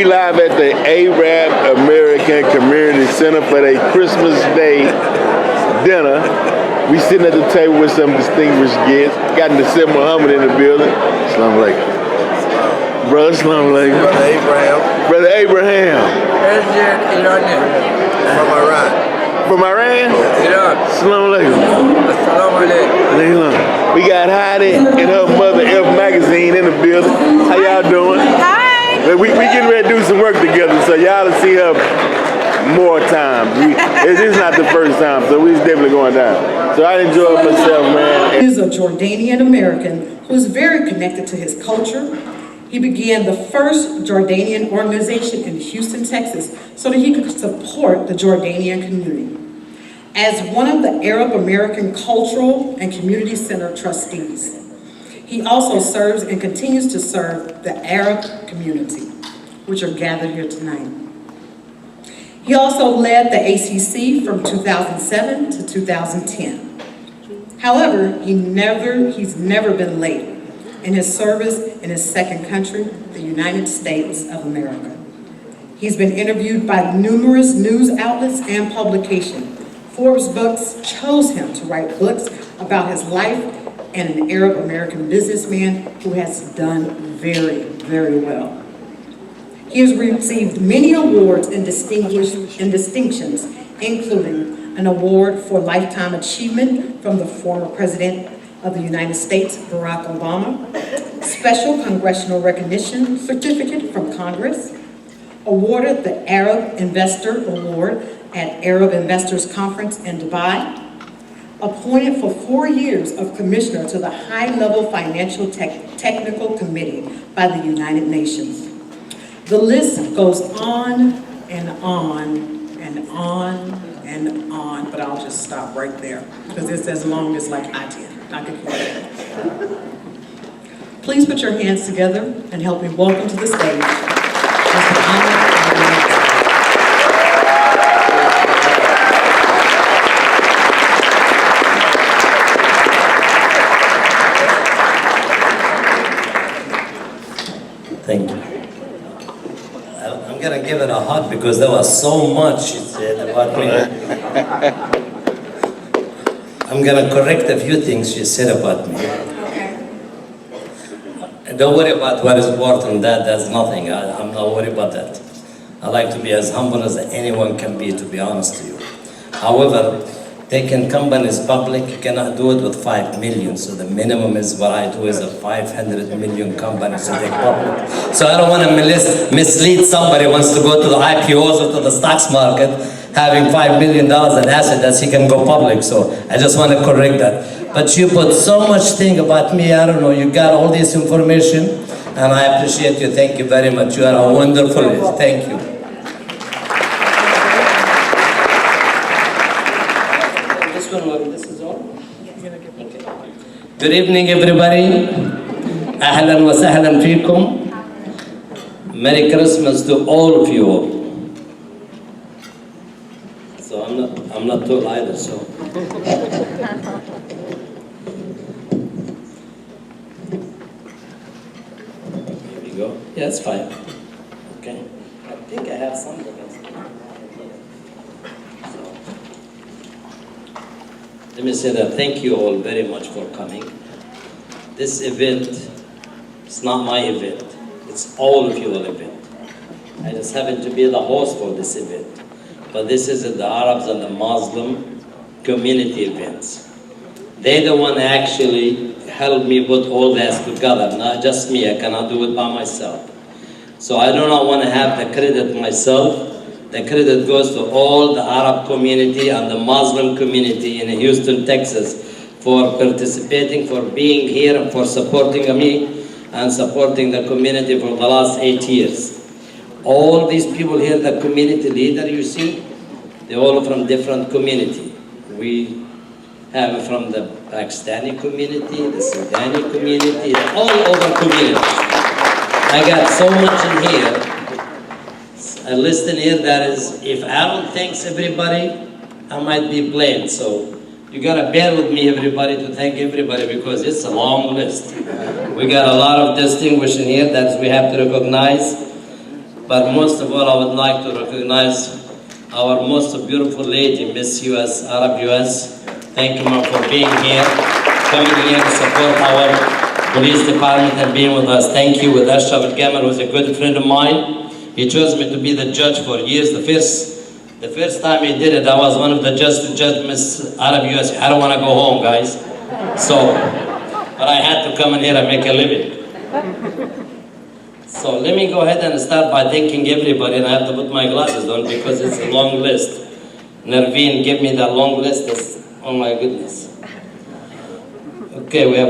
We live at the Arab American Community Center for their Christmas Day dinner. We sitting at the table with some distinguished guests. Got Nasir Muhammad in the building. Assalamu alaikum. Brother, assalamu alaikum. Brother Abraham. Brother Abraham. President Iranian. From Iran. From Iran? Iran. Assalamu alaikum. Assalamu alaikum. We got Heidi and her mother, F Magazine, in the building. How y'all doing? Hi. We getting ready to do some work together, so y'all will see her more times. This is not the first time, so we're definitely going down. So I enjoyed myself, man. He is a Jordanian American who is very connected to his culture. He began the first Jordanian organization in Houston, Texas, so that he could support the Jordanian community. As one of the Arab American Cultural and Community Center trustees, he also serves and continues to serve the Arab community, which are gathered here tonight. He also led the ACC from 2007 to 2010. However, he's never been late in his service in his second country, the United States of America. He's been interviewed by numerous news outlets and publications. Forbes Books chose him to write books about his life and an Arab American businessman who has done very, very well. He has received many awards and distinctions, including an award for lifetime achievement from the former President of the United States, Barack Obama, special congressional recognition certificate from Congress, awarded the Arab Investor Award at Arab Investors Conference in Dubai, appointed for 4 years of commissioner to the High-Level Financial Technical Committee by the United Nations. The list goes on and on and on and on, but I'll just stop right there because it's as long as like I could. Please put your hands together and help me welcome to the stage Mr. Ahmed. Thank you. I'm going to give it a hug because there was so much she said about me. I'm going to correct a few things she said about me. Don't worry about what is important. That's nothing. I'm not worried about that. I like to be as humble as anyone can be, to be honest to you. However, taking companies public, you cannot do it with 5 million. So the minimum is what I do is a 500 million company to take public. So I don't want to mislead somebody who wants to go to the IPOs or to the stocks market having $5 million in assets that he can go public. So I just want to correct that. But you put so much thing about me, I don't know, you got all this information and I appreciate you. Thank you very much. You are a wonderful list. Thank you. Good evening, everybody. Ahlan wa sahlan feekum. Merry Christmas to all of you all. So I'm not tall either, so. Here we go. Yeah, it's fine. Okay. I think I have some of it. Let me say that thank you all very much for coming. This event is not my event. It's all of your event. I just happen to be the host for this event. But this is the Arabs and the Muslim community events. They're the one actually helped me put all this together, not just me. I cannot do it by myself. So I do not want to have the credit myself. The credit goes to all the Arab community and the Muslim community in Houston, Texas for participating, for being here, and for supporting me and supporting the community for the last 8 years. All these people here, the community leader you see, they're all from different community. We have from the Pakistani community, the Sudani community, all over communities. I got so much in here. A list in here that is, if Aaron thanks everybody, I might be blamed. So you gotta bear with me, everybody, to thank everybody because it's a long list. We got a lot of distinguished in here that we have to recognize. But most of all, I would like to recognize our most beautiful lady, Miss US, Arab US. Thank you, ma'am, for being here, coming here to support our police department and being with us. Thank you with Ashraf Al-Gamal, who's a good friend of mine. He chose me to be the judge for years. The first time he did it, I was one of the judges to judge Miss Arab US. I don't want to go home, guys. So, but I had to come in here and make a living. So let me go ahead and start by thanking everybody, and I have to put my glasses on because it's a long list. Nerveen gave me that long list. Oh my goodness. Okay, we have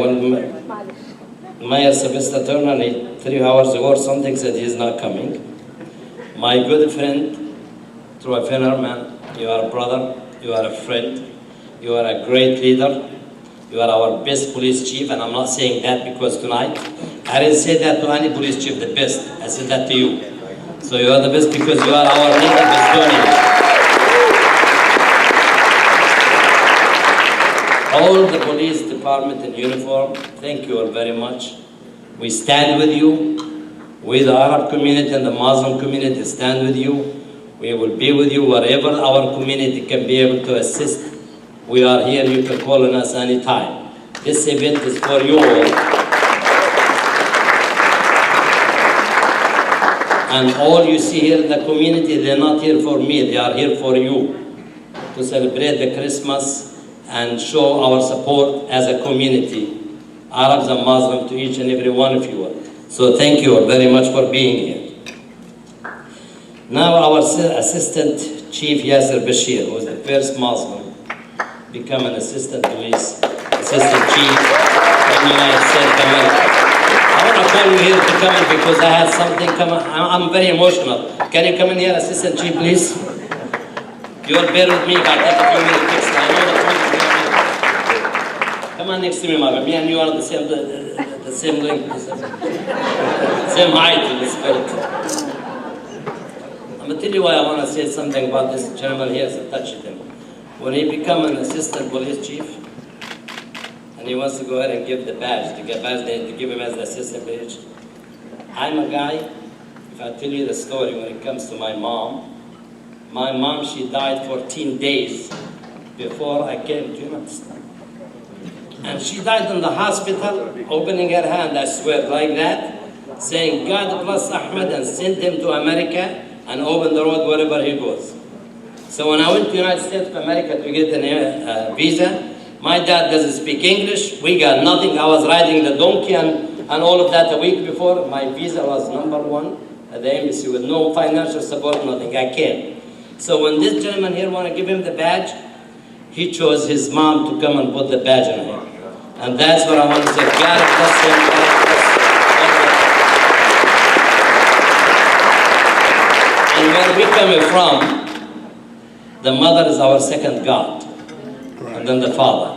Mayor Sylvester Turner, 3 hours ago or something said he's not coming. My good friend, Troy Finnerman, you are a brother, you are a friend, you are a great leader, you are our best police chief, and I'm not saying that because tonight, I didn't say that to any police chief, the best. I said that to you. So you are the best because you are our native Estonians. All the police department in uniform, thank you all very much. We stand with you. We, the Arab community and the Muslim community, stand with you. We will be with you wherever our community can be able to assist. We are here. You can call on us anytime. This event is for you all. And all you see here in the community, they're not here for me, they are here for you. To celebrate the Christmas and show our support as a community, Arabs and Muslims, to each and every one of you. So thank you very much for being here. Now our Assistant Chief Yasser Bashir, who was the first Muslim, become an Assistant Police, Assistant Chief in the United States of America. I want to call you here to come in because I had something come on. I'm very emotional. Can you come in here, Assistant Chief, please? You'll bear with me if I take a few minutes. I know the point is here. Come on next to me, Mother. Me and you are the same length, same height in the spirit. I'm going to tell you why I want to say something about this gentleman here to touch him. When he become an Assistant Police Chief, and he wants to go ahead and give the badge, to give him as the assistant police. I'm a guy, if I tell you the story when it comes to my mom, she died 14 days before I came to United States. And she died in the hospital, opening her hand, I swear, like that, saying, God bless Ahmed and send him to America and open the road wherever he goes. So when I went to the United States of America to get a visa, my dad doesn't speak English. We got nothing. I was riding the donkey and all of that a week before. My visa was #1 at the embassy with no financial support, nothing. I came. So when this gentleman here want to give him the badge, he chose his mom to come and put the badge on him. And that's what I want to say. God bless him. God bless him. And where we coming from, the mother is our second God. And then the father.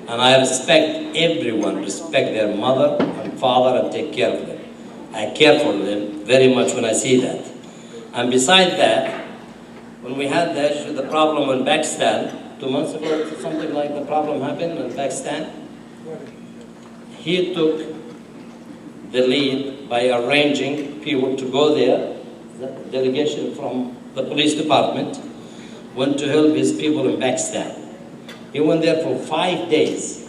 And I respect everyone, respect their mother and father and take care of them. I care for them very much when I see that. And beside that, when we had the problem in Pakistan, 2 months ago, something like the problem happened in Pakistan, he took the lead by arranging people to go there, the delegation from the police department, went to help his people in Pakistan. He went there for 5 days.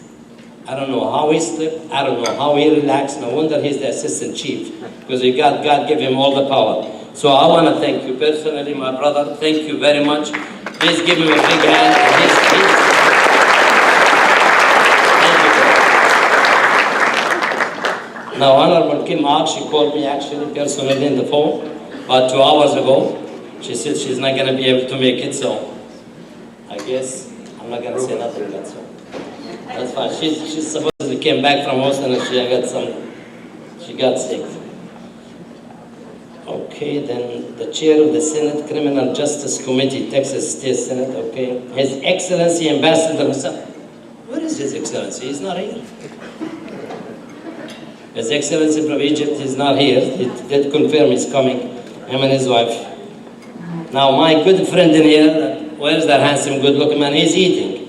I don't know how he slept. I don't know how he relaxed. No wonder he's the assistant chief, because God gave him all the power. So I want to thank you personally, my brother. Thank you very much. Please give him a big hand. Thank you. Now, Honorable Kim Aak, she called me actually personally on the phone about 2 hours ago. She said she's not going to be able to make it, so I guess I'm not going to say nothing, that's all. That's fine. She supposedly came back from Houston and she got sick. Okay, then the chair of the Senate Criminal Justice Committee, Texas State Senate, okay. His Excellency Ambassador Hussein. Where is His Excellency? He's not here. His Excellency from Egypt is not here. He did confirm he's coming, him and his wife. Now my good friend in here, where's that handsome, good-looking man? He's eating.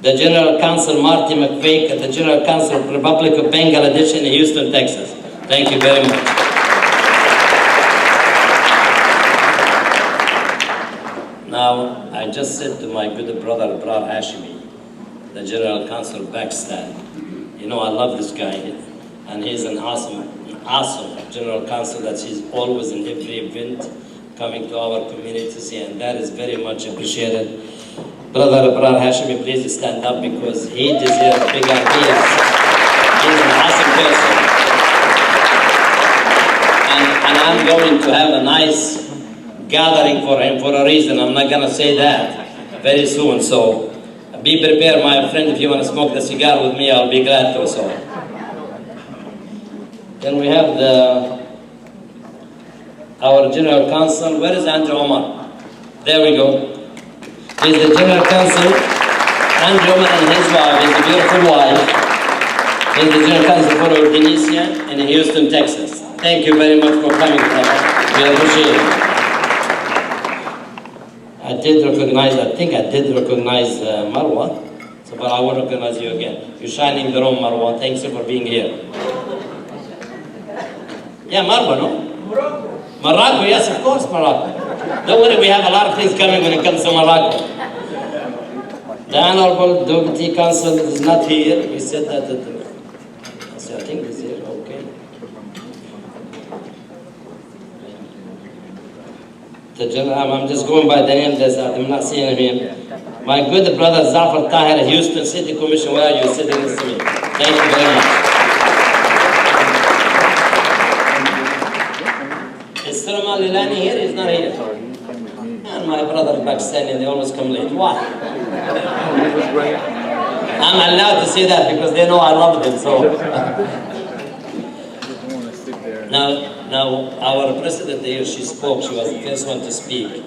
The General Counsel Marty McVeigh, the General Counsel of the Republic of Bangladesh in Houston, Texas. Thank you very much. Now, I just said to my good brother, Abrar Hashimi, the General Counsel of Pakistan, you know, I love this guy, and he's an awesome General Counsel that he's always in every event coming to our communities, and that is very much appreciated. Brother Abrar Hashimi, please stand up because he deserves big ideas. He's an awesome person. And I'm going to have a nice gathering for him for a reason. I'm not going to say that very soon. So be prepared, my friend. If you want to smoke the cigar with me, I'll be glad to. So then we have our General Counsel. Where is Andrew Omar? There we go. He's the General Counsel. Andrew Omar and his wife, his beautiful wife. He's the General Counsel for Indonesia in Houston, Texas. Thank you very much for coming, brother. We appreciate it. I think I did recognize Marwa, so, but I will recognize you again. You're shining the room, Marwa. Thanks for being here. Yeah, Marwa, no? Morocco, yes, of course, Morocco. Don't worry, we have a lot of things coming when it comes to Morocco. The Honorable Deputy Counsel is not here. He said that I think he's here, okay. The General, I'm just going by the name, I'm not seeing him. My good brother Zafar Tahir, Houston City Commission, where are you sitting next to me? Thank you very much. Is Sulaiman Lilani here? He's not here. And my brother Pakistani, they always come late. Why? I'm allowed to say that because they know I love them, so. Now, our president here, she spoke, she was the first one to speak.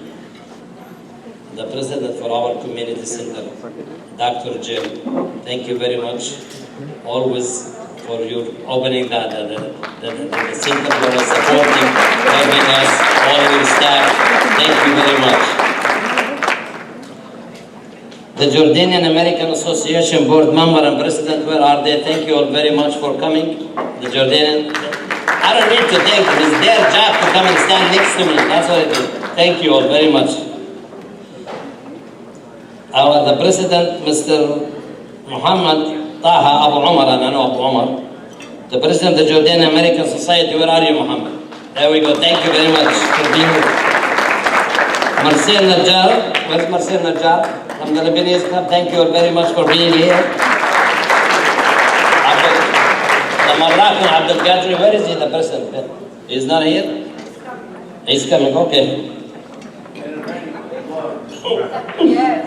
The president for our community center, Dr. Jim, thank you very much, always for your opening the center for us, supporting, helping us, all your staff. Thank you very much. The Jordanian American Association board member and president, where are they? Thank you all very much for coming. The Jordanian, I don't need to thank them. It's their job to come and stand next to me. That's what it is. Thank you all very much. The president, Mr. Muhammad Taha Abu Umar, and I know Abu Umar, the president of the Jordanian American Society. Where are you, Muhammad? There we go. Thank you very much for being here. Marcel Najjar. Where's Marcel Najjar? From the Lebanese Club. Thank you all very much for being here. The Moroccan Abdel Qadri, where is he, the president? He's not here? He's coming, okay. Yes.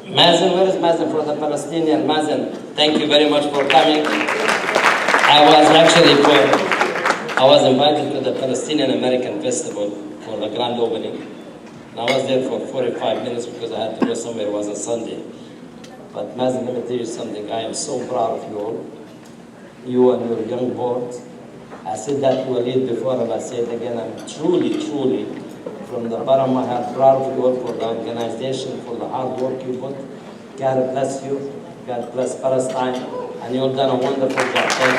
Mazen, where is Mazen for the Palestinian? Mazen, thank you very much for coming. I was invited to the Palestinian American Festival for the grand opening. And I was there for 45 minutes because I had to go somewhere. It was a Sunday. But Mazen, let me tell you something. I am so proud of you all. You and your young board. I said that to Walid before and I say it again. I'm truly, truly, from the bottom of my heart, proud of you all for the organization, for the hard work you put. God bless you. God bless Palestine. And you've done a wonderful job. Thank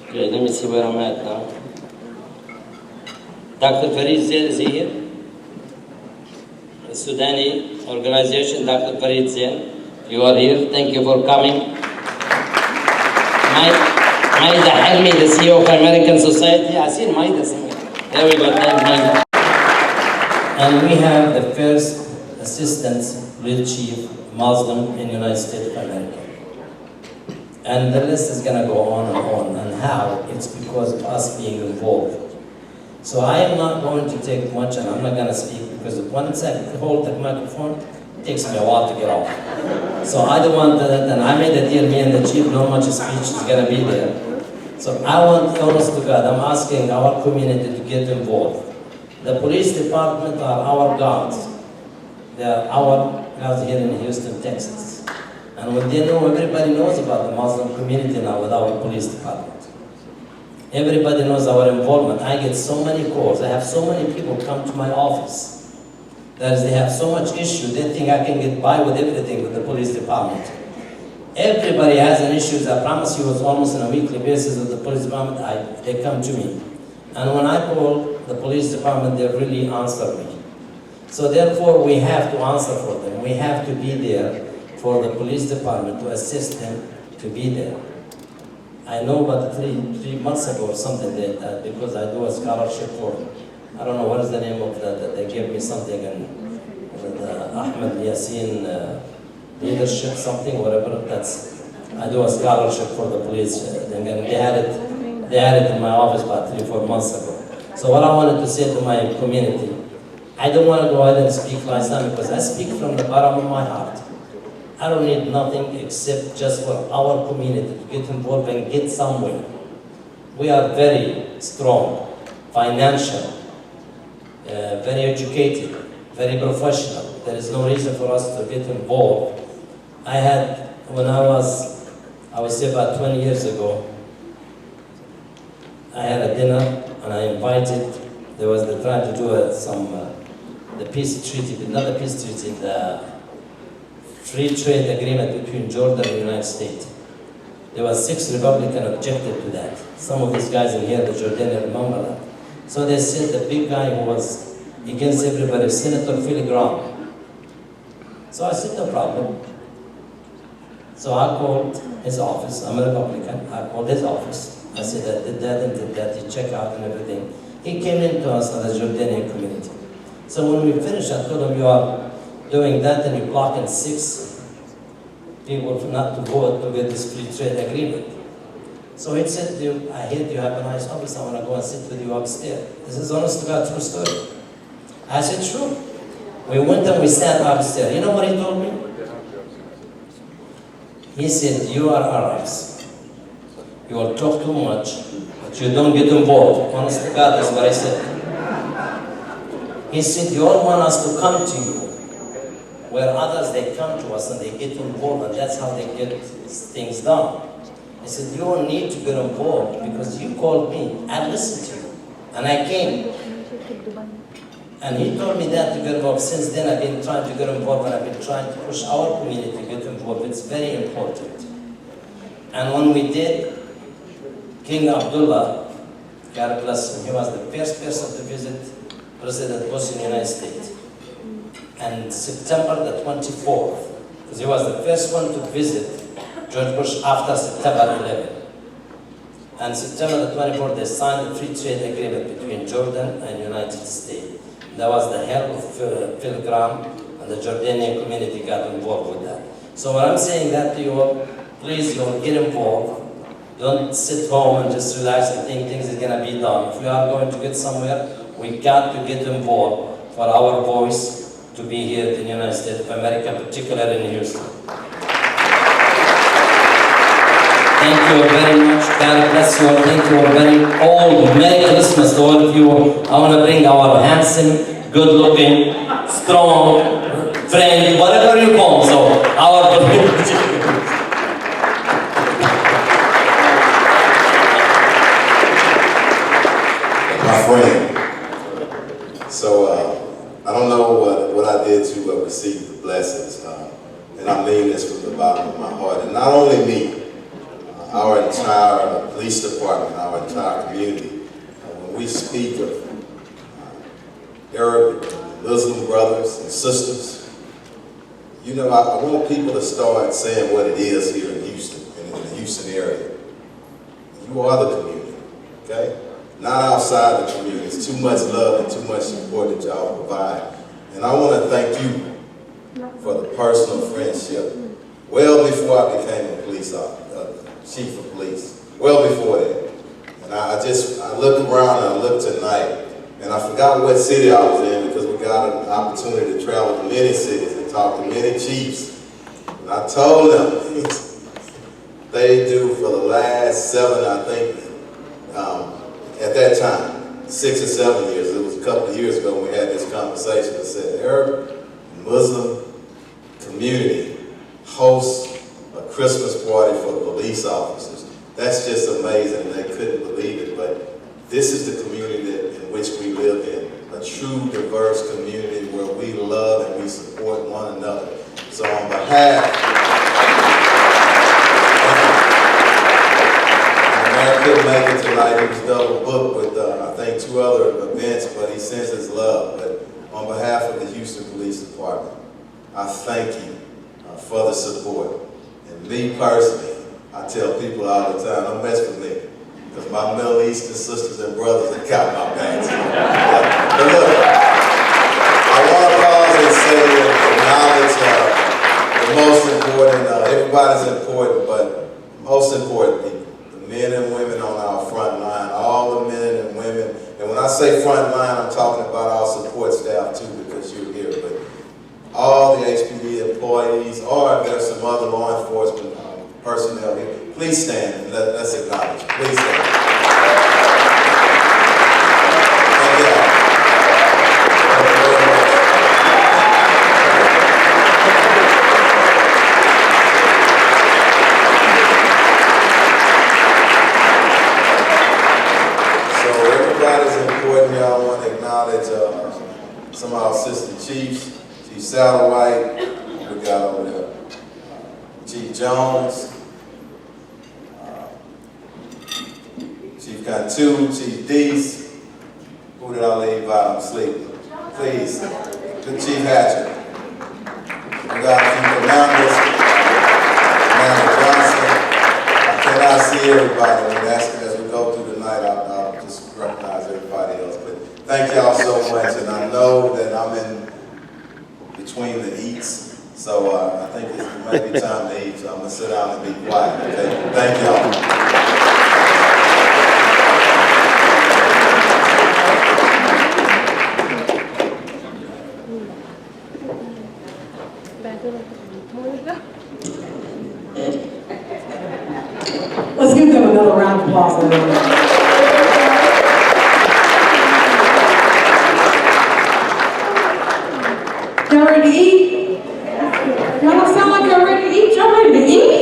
you. Okay, let me see where I'm at now. Dr. Farid Zain, is he here? The Sudani organization, Dr. Farid Zain. You are here. Thank you for coming. Maida Helmi, the CEO of American Society. I see Maida somewhere. There we go. Thank you. And we have the first assistant real chief Muslim in the United States of America. And the list is going to go on and on. And how? It's because of us being involved. So I am not going to take much, and I'm not going to speak because once I hold the microphone, it takes me a while to get off. So I don't want that, and I made a deal, me and the chief, no much speech is going to be there. So I want, honest to God, I'm asking our community to get involved. The police department are our guards. They are our guards here in Houston, Texas. And when they know, everybody knows about the Muslim community now with our police department. Everybody knows our involvement. I get so many calls. I have so many people come to my office. That is, they have so much issue, they think I can get by with everything with the police department. Everybody has an issue. I promise you, it's almost on a weekly basis with the police department. They come to me. And when I call the police department, they really answer me. So therefore, we have to answer for them. We have to be there for the police department to assist them to be there. I know about 3 months ago or something that because I do a scholarship for, I don't know what is the name of that, they gave me something in the Ahmed Yassin leadership, something, whatever, I do a scholarship for the police, and they had it in my office about 3 or 4 months ago. So what I wanted to say to my community, I don't want to go ahead and speak like that because I speak from the bottom of my heart. I don't need nothing except just for our community to get involved and get somewhere. We are very strong, financial, very educated, very professional. There is no reason for us to get involved. I had, when I would say about 20 years ago, I had a dinner and I invited, they're trying to do the peace treaty, not the peace treaty, the free trade agreement between Jordan and the United States. There were 6 Republicans objected to that. Some of these guys in here, the Jordanian, remember that. So they said the big guy who was against everybody, Senator Phil Gramm. So I said, no problem. So I called his office. I'm a Republican. I called his office. I said, I did that and did that. He checked out and everything. He came in to us as a Jordanian community. So when we finished, I told him, you are doing that and you're blocking 6 people not to vote to get this free trade agreement. So he said, I heard you have a nice office. I want to go and sit with you upstairs. This is honest to God, true story. I said, sure. We went and we sat upstairs. You know what he told me? He said, you are Arabs. You will talk too much, but you don't get involved. Honest to God, that's what I said. He said, you all want us to come to you, where others, they come to us and they get involved, and that's how they get things done. He said, you don't need to get involved because you called me. I listened to you, and I came. And he told me that to get involved. Since then, I've been trying to get involved, and I've been trying to push our community to get involved. It's very important. And when we did, King Abdullah, God bless him, he was the first person to visit President Bush in the United States. And September the 24th, because he was the first one to visit George Bush after September 11. And September the 24th, they signed the free trade agreement between Jordan and United States. That was the help of Phil Gramm, and the Jordanian community got involved with that. So when I'm saying that to you all, please, you all get involved. Don't sit home and just relax and think things are going to be done. If we are going to get somewhere, we got to get involved for our voice to be here in the United States of America, particularly in Houston. Thank you very much. God bless you all. Thank you all Merry Christmas to all of you. I want to bring our handsome, good-looking, strong friend, whatever you call him. So our my friend. So I don't know what I did to receive the blessings, and I mean this from the bottom of my heart. And not only me, our entire police department, our entire community. When we speak of Arab and Muslim brothers and sisters, you know, I want people to start saying what it is here in Houston and in the Houston area. You are the community, okay? Not outside the community. It's too much love and too much support that y'all provide. And I want to thank you for the personal friendship. Well before I became a police officer, chief of police, well before that. And I look around and I look tonight, and I forgot what city I was in because we got an opportunity to travel to many cities and talk to many chiefs. And I told them, they do for the last 7, I think, at that time, 6 or 7 years, it was a couple of years ago when we had this conversation, I said, Arab and Muslim community hosts a Christmas party for police officers. That's just amazing. They couldn't believe it, but this is the community in which we live in, a true diverse community where we love and we support one another. So on behalf couldn't make it tonight. He was double booked with, I think, 2 other events, but he sends his love. But on behalf of the Houston Police Department, I thank you for the support. And me personally, I tell people all the time, don't mess with me, because my Middle Eastern sisters and brothers have got my backs. But look, I want to pause and say and acknowledge the most important, everybody's important, but most important people, the men and women on our front line, all the men and women. And when I say front line, I'm talking about our support staff too, because you're here. But all the HPD employees, or if there's some other law enforcement personnel here, please stand and let's acknowledge. Please stand. Thank you. Thank you very much. So everybody's important here. I want to acknowledge some of our assistant chiefs. Chief Satterwhite, we got over there. Chief Jones, Chief Cantu, Chief Deese. Who did I leave out? I'm sleeping. Please, to Chief Hatcher. We got a few commanders. Commander Johnson. I cannot see everybody, and as we go through the night, I'll just recognize everybody else. But thank y'all so much, and I know that I'm in between the eats. So I think it might be time to eat, so I'm going to sit down and be quiet, okay? Thank y'all. Let's give them another round of applause. Y'all ready to eat? Y'all don't sound like y'all ready to eat. Y'all ready to eat?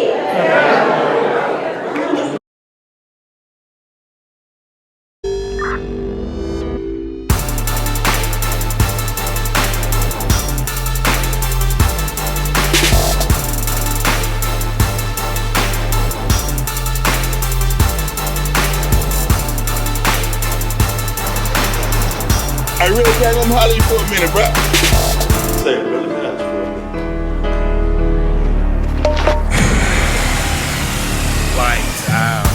I really can't come holler at you for a minute, bro. Say, bro, let me ask you for a minute. Lights out.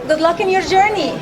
Good luck in your journey.